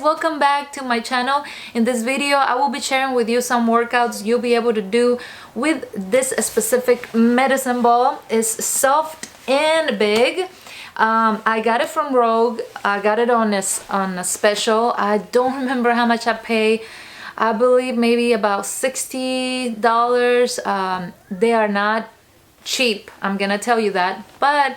Welcome back to my channel. In this video I will be sharing with you some workouts you'll be able to do with this specific medicine ball. It's soft and big. I got it from Rogue. I got it on a special. I don't remember how much I paid. I believe maybe about $60. They are not cheap, I'm gonna tell you that, but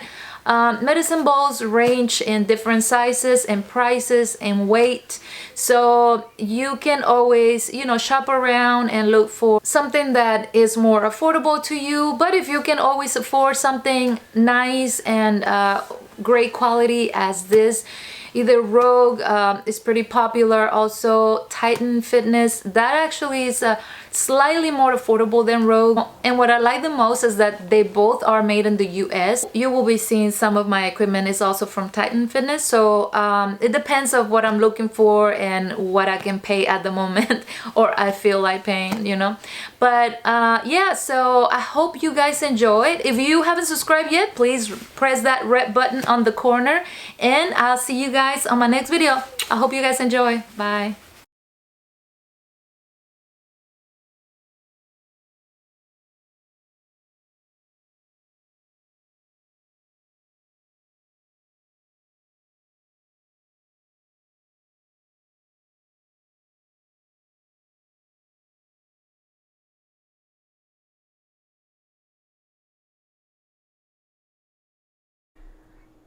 medicine balls range in different sizes and prices and weight, so you can always, you know, shop around and look for something that is more affordable to you. But if you can always afford something nice and great quality as this, either Rogue is pretty popular, also Titan Fitness, that actually is slightly more affordable than Rogue. And what I like the most is that they both are made in the US. You will be seeing some of my equipment is also from Titan Fitness, so it depends on what I'm looking for and what I can pay at the moment or I feel like paying, you know. But yeah, so I hope you guys enjoyed. If you haven't subscribed yet, please press that red button on the corner, and I'll see you guys on my next video. I hope you guys enjoy. Bye.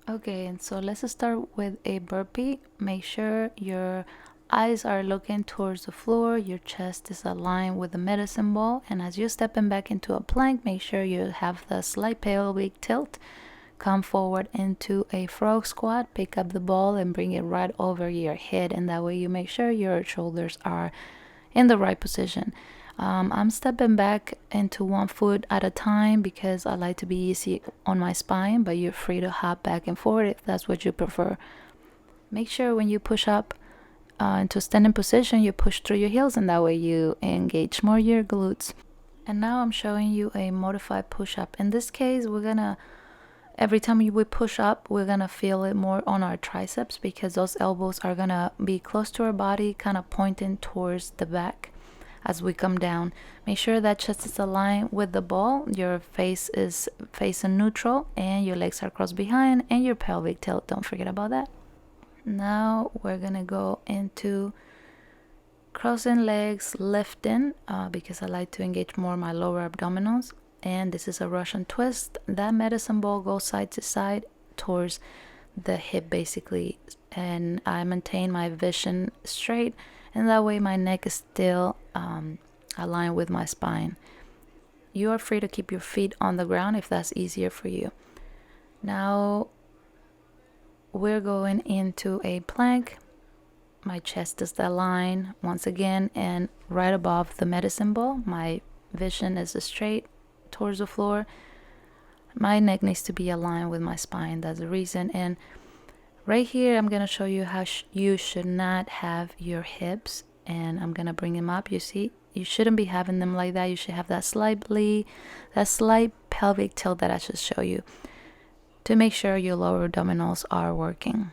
Okay, and so let's start with a burpee. Make sure your eyes are looking towards the floor, your chest is aligned with the medicine ball, and as you're stepping back into a plank, make sure you have the slight pelvic tilt. Come forward into a frog squat, pick up the ball and bring it right over your head, and that way you make sure your shoulders are in the right position. I'm stepping back into one foot at a time because I like to be easy on my spine, but you're free to hop back and forward if that's what you prefer. Make sure when you push up into standing position, you push through your heels, and that way you engage more your glutes. And now I'm showing you a modified push-up. In this case, we're gonna, every time we push up, we're gonna feel it more on our triceps because those elbows are gonna be close to our body, kind of pointing towards the back. As we come down, make sure that chest is aligned with the ball, your face is facing neutral, and your legs are crossed behind, and your pelvic tilt, don't forget about that. Now we're gonna go into crossing legs, lifting, because I like to engage more my lower abdominals, and this is a Russian twist. That medicine ball goes side to side towards the hip basically, and I maintain my vision straight, and that way my neck is still aligned with my spine. You are free to keep your feet on the ground if that's easier for you. Now we're going into a plank. My chest is aligned once again, and right above the medicine ball, my vision is straight towards the floor. My neck needs to be aligned with my spine, that's the reason. And right here I'm gonna show you how you should not have your hips, and I'm gonna bring them up. You see, you shouldn't be having them like that. You should have that slight pelvic tilt that I should show you to make sure your lower abdominals are working.